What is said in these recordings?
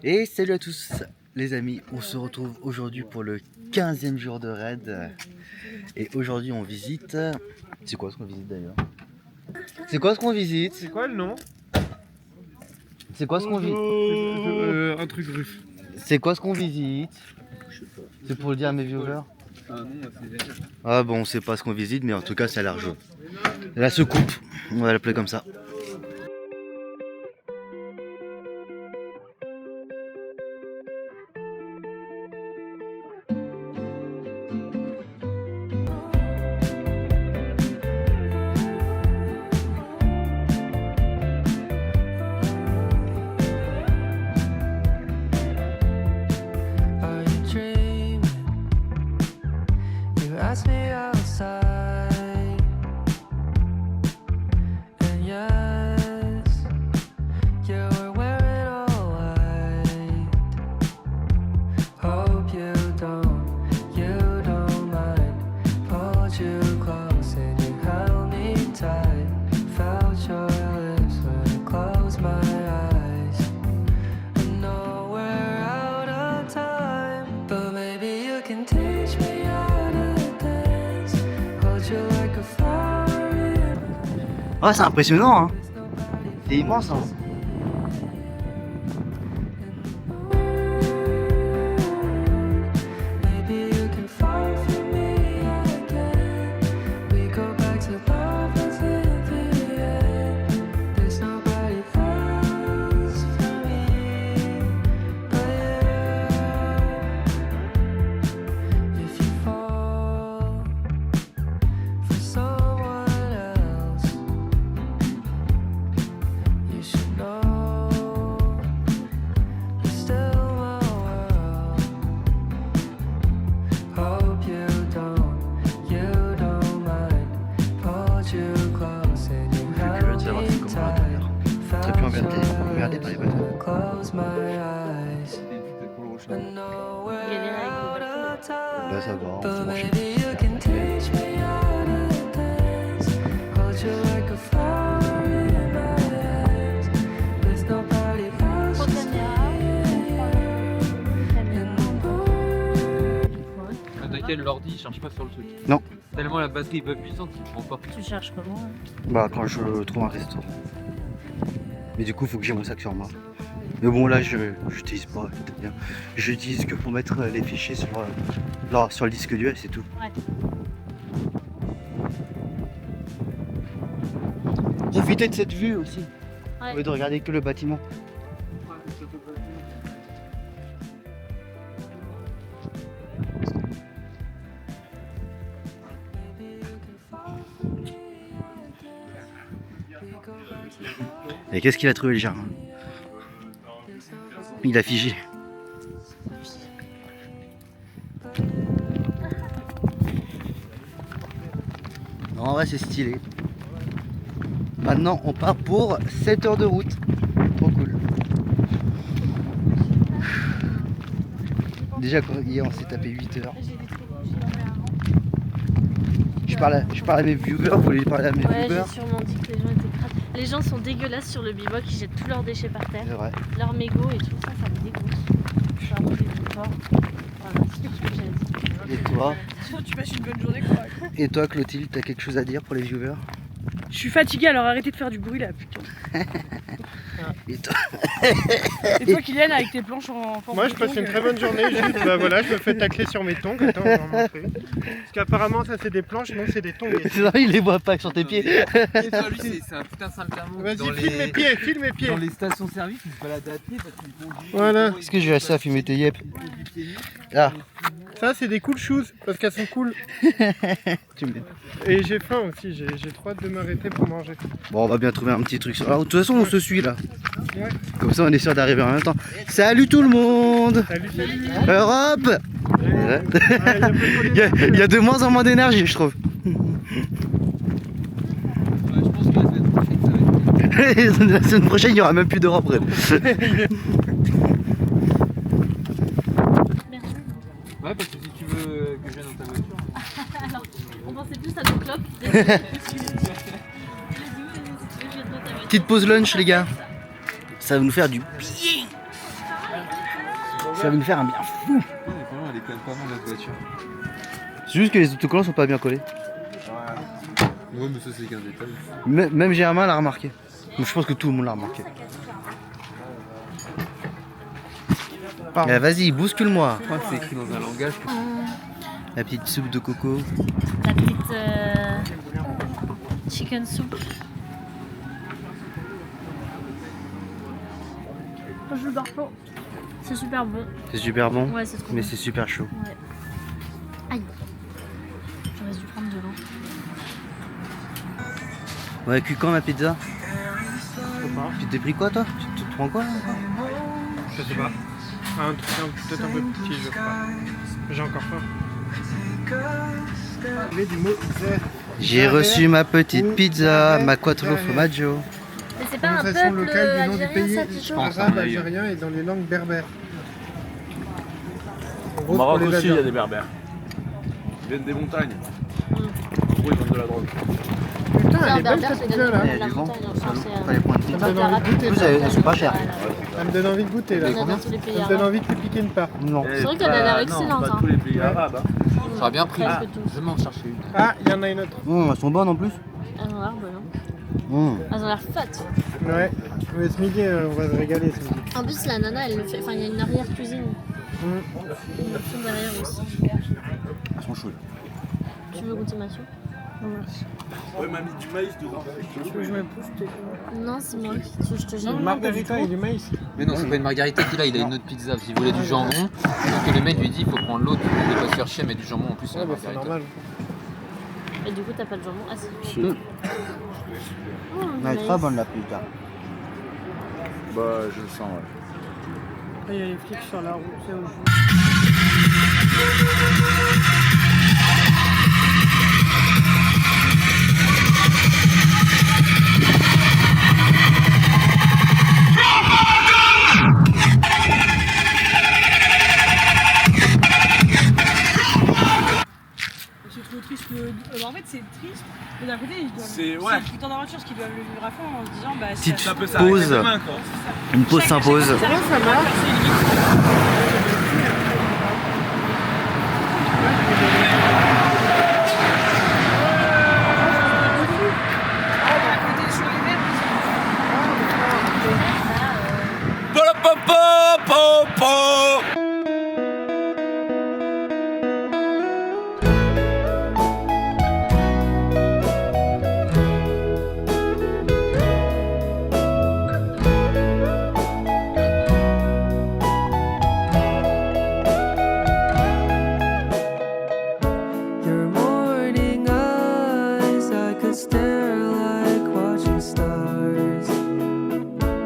Et salut à tous les amis, on se retrouve aujourd'hui pour le 15e jour de raid. Et aujourd'hui on visite... C'est quoi ce qu'on visite d'ailleurs? C'est quoi ce qu'on visite? C'est quoi le nom? C'est quoi ce qu'on visite? Un truc russe. C'est quoi ce qu'on visite? C'est pour le dire à mes viewers? Ah bon, on sait pas ce qu'on visite, mais en tout cas ça a l'air jaune. La soucoupe, on va l'appeler comme ça. Ask me outside, and yes, you were wearing all white. Hope you don't mind. Pulled you close and you held me tight. Felt your lips when I closed my eyes. I know we're out of time, but maybe you can teach me. Ah, c'est impressionnant, hein. C'est immense, hein. Regardez par les bateaux. Là ça va, on peut marcher. T'inquiète, l'ordi il charge pas sur le truc. Non. Tellement la batterie est pas puissante qu'il prend pas. Tu cherches comment? Bah quand je trouve un resto. Mais du coup faut que j'ai mon sac sur moi. Mais bon là je n'utilise pas, c'est-à-dire j'utilise que pour mettre les fichiers sur le disque dur et c'est tout. Ouais. Profitez de cette vue aussi. Ouais. Au lieu de regarder que le bâtiment. Et qu'est-ce qu'il a trouvé le jardin? Il a figé. Non, en vrai c'est stylé. Maintenant on part pour 7 heures de route. Trop cool. Déjà hier on s'est tapé 8 heures. Je parle à mes viewers, vous voulez parler à mes Ouais, viewers? j'ai sûrement dit que les gens étaient crades. Les gens sont dégueulasses sur le bivouac, ils jettent tous leurs déchets par terre. C'est vrai. Leurs mégots et tout ça, ça me dégoûte. Je suis un peu fort. Voilà, c'est tout ce que j'ai à dire. Et toi? Tu passes une bonne journée quoi. Et toi Clotilde, t'as quelque chose à dire pour les viewers? Je suis fatiguée alors arrêtez de faire du bruit là putain. Et toi? Et toi Kylian avec tes planches en forme Moi de je passe tongs, une très bonne journée, juste bah voilà, je me fais tacler sur mes tongs. Attends, on va en montrer. Parce qu'apparemment ça c'est des planches, non c'est des tongs. Non, il les voit pas sur tes pieds. Et toi, lui, c'est un putain de Saint-Clermont. Vas-y, Dans filme mes pieds, filme mes pieds. Dans les stations-service, il se balade à pied parce qu'il conduit. Voilà. Est-ce que j'ai assez à fumer tes yep? Ah, Ça c'est des cool shoes, parce qu'elles sont cool. tu me... Et j'ai faim aussi, j'ai trop hâte de m'arrêter pour manger. Bon, on va bien trouver un petit truc. Alors, de toute façon, on se suit là. Ouais. Comme ça, on est sûr d'arriver en même temps. Salut tout le monde! Salut, salut. Europe! Ah, Il y a de moins en moins d'énergie, je trouve. Je pense que la semaine prochaine, ça va être. La semaine prochaine, il n'y aura même plus d'Europe. Ouais, parce que si tu veux que je vienne dans ta voiture. Alors, on pensait plus à nos clopes. Petite pause lunch, les gars. Ça va nous faire du bien. Ça va nous faire un bien fou. Elle est quand même pas mal notre voiture. C'est juste que les autocollants sont pas bien collés. Ouais, mais ça c'est qu'un détail. Même Germain l'a remarqué. Donc je pense que tout le monde l'a remarqué. Vas-y, bouscule-moi. Je crois que c'est écrit dans un langage que... La petite soupe de coco. La petite chicken soup. Je dors pas. C'est super bon. C'est super bon, Ouais, c'est trop mais bon. c'est super chaud. Ouais. Aïe. J'aurais dû prendre de l'eau. Ouais, cuit quand ma pizza? Je sais pas. Tu t'es pris quoi toi? Tu te prends quoi là? Je sais pas. Un truc peut-être un peu petit, je crois. J'ai encore faim. Il est du mot zère. J'ai reçu ma petite pizza, ma quattro formaggio. Mais c'est pas un Prononciation peuple locale du nom du algérien, pays, ça, Pichot? arabe, algérien et dans les langues berbères. Au Maroc aussi, il y a des berbères. Ils viennent des montagnes. En gros, ils vendent de la drogue. Putain, elle est belle Berbère, cette c'est pizza là. Il y a du vent, pas les points de pizza. Ça me donne envie de goûter. En plus, Ça. elles sont pas chères. Elle me donne envie de goûter là. Il y en a dans tous les pays Ça me donne arabes. envie de lui piquer une part. Non. C'est vrai qu'elle a l'air Non, excellente, pas hein. tous les pays arabes. Hein. J'aurais bien pris. Presque tous. Je vais m'en chercher une. Ah, il y en a une autre. Elles sont bonnes en plus. Elles ont l'air bonnes, hein. Mmh. Elles ont l'air fat. Ouais. Mais ce midi, on va se régaler ce midi. En plus, la nana, elle le fait. Enfin, il y a une arrière-cuisine. Mmh. Une option derrière aussi. Elles sont chaudes. Tu veux goûter Mathieu? Ouais, m'a mis du maïs dedans. Non, c'est moi. Je te jure. Une margarita et du maïs. Mais non, c'est pas une margarita qu'il a, il a une autre pizza. Il voulait du jambon. Donc le mec lui dit il faut prendre l'autre. Il ne pas se faire chier, mais du jambon en plus. C'est Ouais, la bah c'est margarita. normal. Et du coup, t'as pas de jambon? Ah, si. Elle est très bonne la pizza. Bah, je le sens, ouais. Il y a les flics sur la route, c'est au jeu. C'est trop triste. En fait, c'est triste, mais d'un côté, ils doivent. C'est- ouais. tout le temps dans la voiture, parce qu'ils doivent le vivre à fond en se disant, bah, Petite Ça peut pause. s'arrêter demain, quoi. Une pause s'impose. Comment ça marche? Your morning eyes, I could stare like watching stars.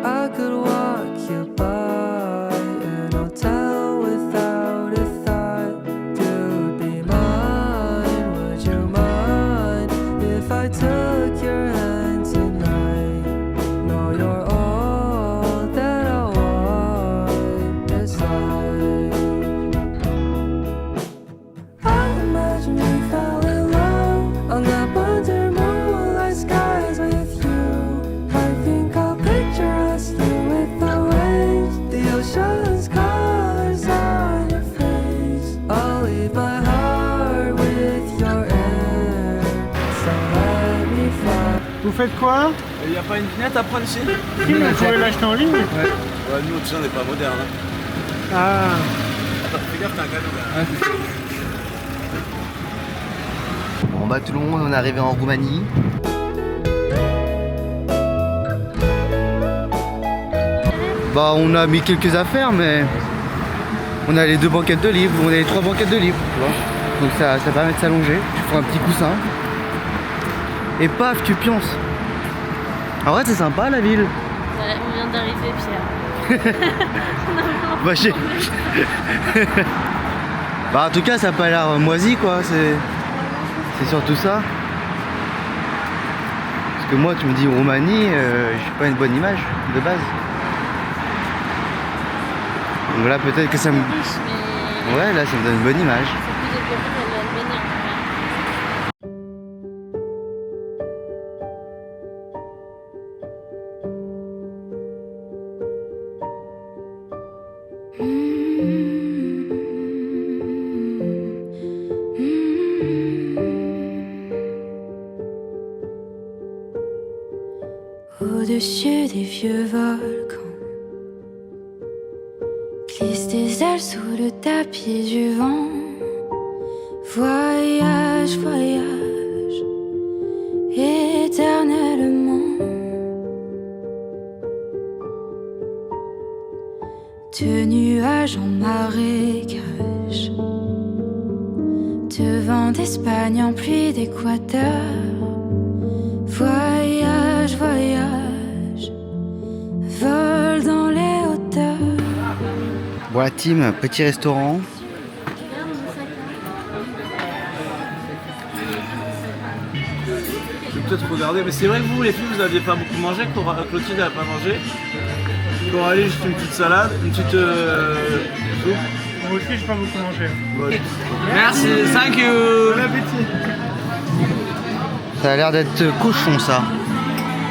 I could walk you by an hotel without a thought. You'd be mine, would you mind if I took your hand tonight? No, you're all that I want this life. I imagine we fell in love on the under moonlight skies with you. I think I'll picture us here with the waves, the ocean's colors on your face. I'll leave my heart with your air, so let me fly. Vous faites quoi? Il n'y a pas une vignette à prendre ici? Si, mais vous pouvez l'acheter en ligne? Ouais, nous, tu sais, on n'est pas moderne. Hein. Ah. Attends, fais gaffe, t'as un cadeau là. Bon bah tout le monde, on est arrivé en Roumanie. Bah on a mis quelques affaires mais on a les 2 banquettes de livres, on a les 3 banquettes de livres, tu vois. Donc ça permet de s'allonger, tu prends un petit coussin. Et paf, tu pionces. En vrai c'est sympa la ville. On vient d'arriver, Pierre. Bah, bah en tout cas ça a pas l'air moisi quoi, c'est surtout ça. Parce que moi tu me dis Roumanie, j'ai pas une bonne image de base. Donc là peut-être que ça me... Riche, mais Ouais là ça me donne une bonne image. c'est plus développé que l'Albanie. Mm-hmm. vieux volcans. Glisse tes ailes sous le tapis du vent. Voyage, voyage, éternellement. De nuages en marécage, de vent d'Espagne en pluie d'Équateur. Voyage, voyage, vol dans les hauteurs. Bon la team, petit restaurant. Je vais peut-être regarder, mais c'est vrai que vous les filles vous n'aviez pas beaucoup mangé, Clotilde n'a pas mangé. Coralie juste une petite salade, une petite soupe. Moi aussi, j'ai pas beaucoup mangé. Ouais. Merci, thank you. Bon appétit. Ça a l'air d'être cochon ça.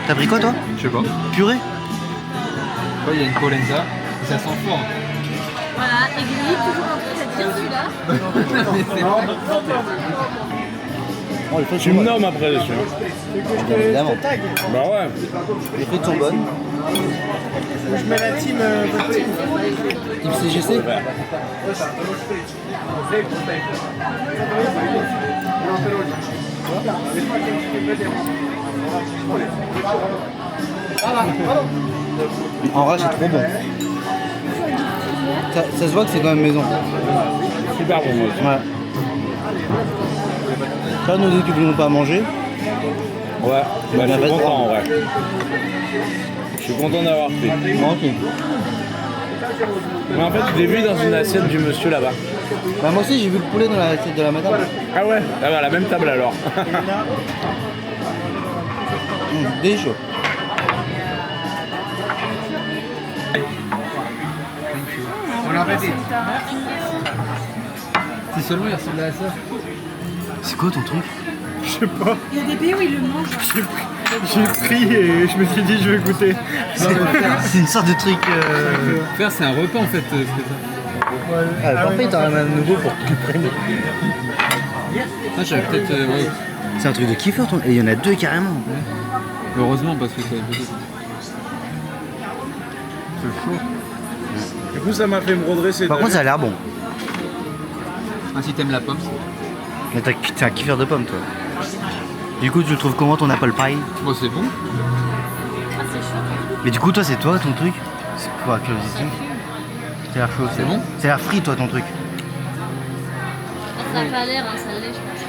T'as pris quoi toi? Je sais pas. Purée? Ouais, il y a une polenta, et ça sent fort. Voilà, aiguille, toujours en train de dire celui-là. Oh, les frites Tu sont me bonnes. nommes après dessus. Évidemment. Bah ouais. Les frites sont bonnes. Je mets la team Team CGC? En vrai c'est trop bon. Ça se voit que c'est quand même maison. Super bon moi aussi. Ouais. Pas nos deux qui ne voulons pas manger. Ouais, bah, je On a suis fait content trois. en vrai. Je suis content d'avoir fait. Moi aussi. Mais en fait, je l'ai vu dans une assiette du monsieur là-bas. Bah, moi aussi j'ai vu le poulet dans l'assiette de la madame. Ah ouais. Ah bah la même table alors. Délicieux. Si seulement il ressemblait à ça. C'est quoi ton truc? Je sais pas. Il y a des pays où ils le mangent. J'ai pris et je me suis dit je vais goûter. C'est une sorte de truc. Faire, c'est un repas en fait. C'est ça. Ah, parfait, t'en as un nouveau pour que tu prennes. Ah, j'avais peut-être. Ouais. C'est un truc de kiffer, ton. Et il y en a deux carrément. Heureusement, parce que ça avait peut-être. C'est chaud. Du coup, ça m'a fait me redresser. Par contre, ça a l'air bon. Ah, si t'aimes la pomme, Mais t'es un kiffeur de pommes, toi. Du coup, tu le trouves comment ton apple pie? bon, c'est bon. Ah, c'est chaud. Mais du coup, toi, c'est toi ton truc? C'est quoi, curiosité? C'est l'air chaud. C'est bon. C'est l'air frit, toi, ton truc. Ça n'a pas l'air, hein, ça l'est, je pense.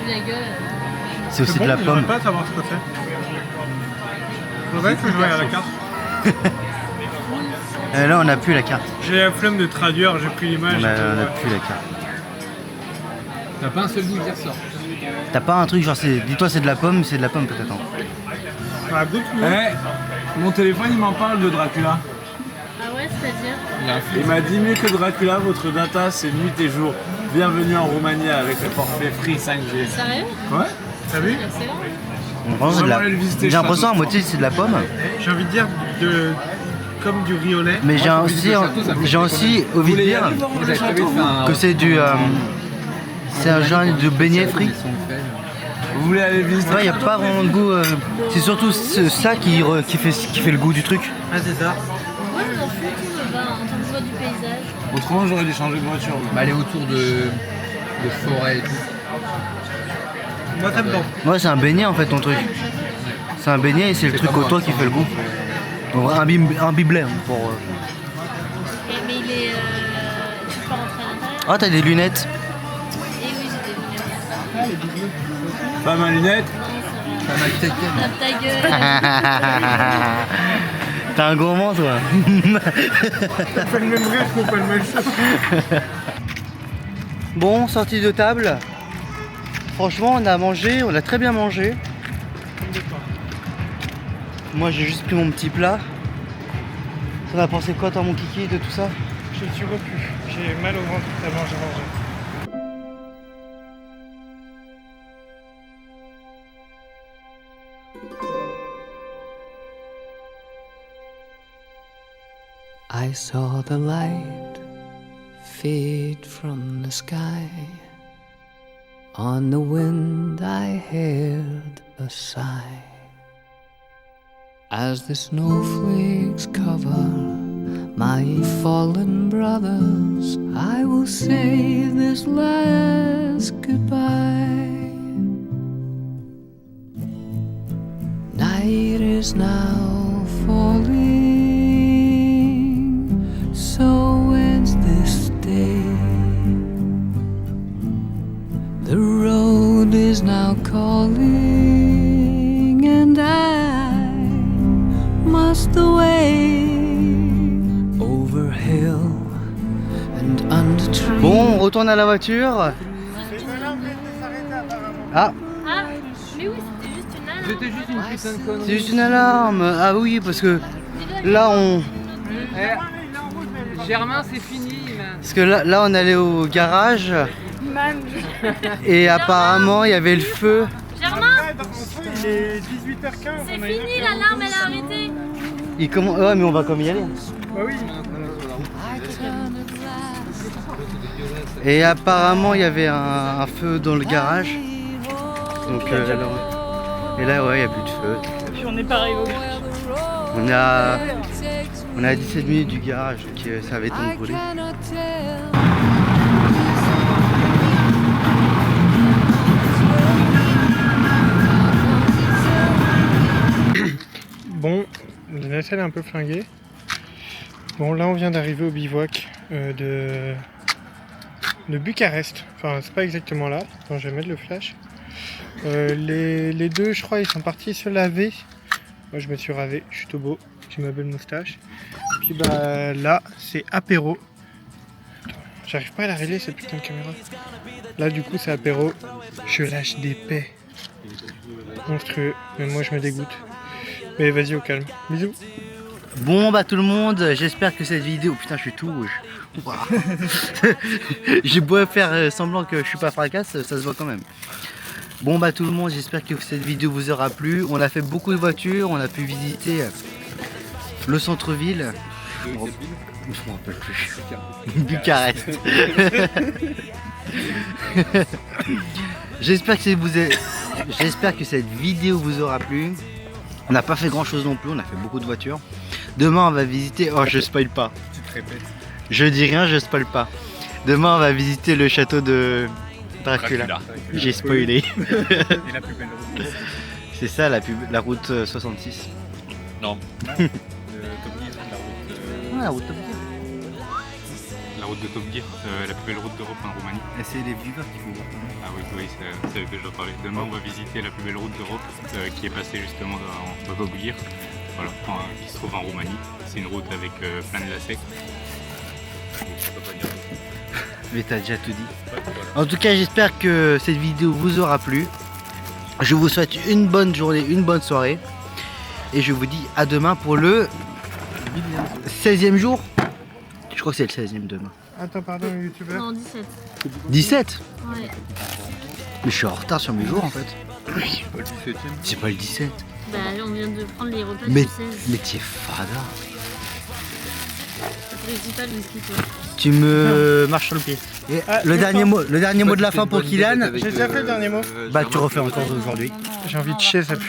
Vu la gueule. C'est aussi de la pomme. Je veux pas savoir ce que c'est. Faudrait que je voie à la carte. Là, on n'a plus la carte. J'ai la flemme de traduire, j'ai pris l'image. On a plus la carte. T'as pas un seul goût qui ressort. T'as pas un truc genre, dis-toi, c'est de la pomme, c'est de la pomme peut-être. Hein. Ah, goûte Mon téléphone, il m'en parle de Dracula. Ah ouais, c'est-à-dire Il y a un flou. Il m'a dit mieux que Dracula, votre data, c'est nuit et jour. Bienvenue en Roumanie avec le forfait Free 5G. Sérieux? Ouais. T'as vu? Excellent. Vraiment, c'est de la... Vraiment aller le visiter, J'ai l'impression je à moitié c'est de la pomme. J'ai envie de dire comme du riz au lait. Mais j'ai aussi envie de dire Vous avez prévu de faire un. que c'est du. C'est un genre de beignet frit. Vous voulez aller visiter? Ouais, y a pas vraiment de goût. C'est surtout ça qui fait le goût du truc. Ah, c'est ça. Moi, je m'en fous, tout me va, en tant que voix du paysage. Autrement, j'aurais dû changer de voiture. Bah, aller autour de forêt et tout. Moi, ça me tente. Ouais, c'est un beignet en fait ton truc. C'est un beignet et c'est le C'est truc pas au moi. toit qui fait le goût. Donc, un biblet hein, pour. Mais il est. Tu peux pas rentrer à l'intérieur? Ah, t'as des lunettes. Eh oui, j'ai des lunettes. Pas ma lunette. Pas mal taquet. Tape ta gueule. T'es un gourmand toi. Pas le même rythme, pas le même chose. Bon, sortie de table. Franchement, on a mangé, on a très bien mangé. Moi, j'ai juste pris mon petit plat. T'en as pensé quoi, toi, mon kiki, de tout ça? Je suis repu. J'ai mal au ventre tellement j'ai mangé. I saw the light fade from the sky. On the wind I heard a sigh. As the snowflakes cover my fallen brothers, I will say this last goodbye. Night is now falling, so ends this day. The road is now calling, and I must away over hill and under tree. Bon, on retourne à la voiture. C'est malin de s'arrêter apparemment. Ah, Ah, mais oui, c'était juste une alarme. C'était juste une putain de connerie. c'est juste une alarme. Ah oui, parce que là on... Germain, c'est fini. Parce que là on allait au garage Même. et apparemment il y avait le feu. Germain, Il est 18h15. c'est on a fini, l'alarme elle a arrêté. Ouais, mais on va comme y aller. Bah oui. Et apparemment il y avait un feu dans le garage. Donc et là ouais, il n'y a plus de feu. Puis on n'est pas arrivé au garage. On est à 17 minutes du garage, donc ça avait été brûlé. Bon, la nacelle est un peu flinguée. Bon, là on vient d'arriver au bivouac de Bucarest. Enfin, c'est pas exactement là. Attends, je vais mettre le flash. Les deux, je crois, ils sont partis se laver. Moi, je me suis ravé, je suis tout beau. J'ai ma belle moustache. Puis bah là, c'est apéro. Attends, j'arrive pas à la régler cette putain de caméra. Là, du coup, c'est apéro. Je lâche des paix. Monstrueux. Mais moi, je me dégoûte. Mais vas-y, au calme. Bisous. Bon bah tout le monde, j'espère que cette vidéo... Putain, je suis tout rouge. Waouh. J'ai beau faire semblant que je suis pas fracasse, ça se voit quand même. Bon bah tout le monde, j'espère que cette vidéo vous aura plu. On a fait beaucoup de voitures, on a pu visiter le centre-ville. Bon, je m'en rappelle plus. Bucarest. J'espère que cette vidéo vous aura plu. On n'a pas fait grand chose non plus, on a fait beaucoup de voitures. Demain on va visiter... Oh, je spoil pas. Tu te répètes. Je dis rien, je spoil pas. Demain on va visiter le château de Dracula. J'ai spoilé. Et la plus belle route. C'est ça la route 66. Non. Top Gear, La route Top Gear. La route de Top Gear, la plus belle route d'Europe en Roumanie. Et c'est les viewers qui font voir. Ah oui, c'est avec que je parlais. Demain, on va visiter la plus belle route d'Europe qui est passée justement dans Top Gear, voilà, qui se trouve en Roumanie. C'est une route avec plein de lacets. Mais t'as déjà tout dit. En tout cas, j'espère que cette vidéo vous aura plu. Je vous souhaite une bonne journée, une bonne soirée. Et je vous dis à demain pour le 16e jour. Je crois que c'est le 16e demain. Attends, pardon, le youtubeur. Non, 17. 17 ? Ouais. Mais je suis en retard sur mes jours en fait. Pas le 17ème. C'est pas le 17. Bah, on vient de prendre les repas Mais, du 16. mais t'es fada. Principal, je suis toi. Tu me marches sur le pied. Et le dernier mot de la fin pour Kylian. J'ai déjà fait le dernier mot. Bah tu refais encore aujourd'hui. J'ai envie de chier, ça pue.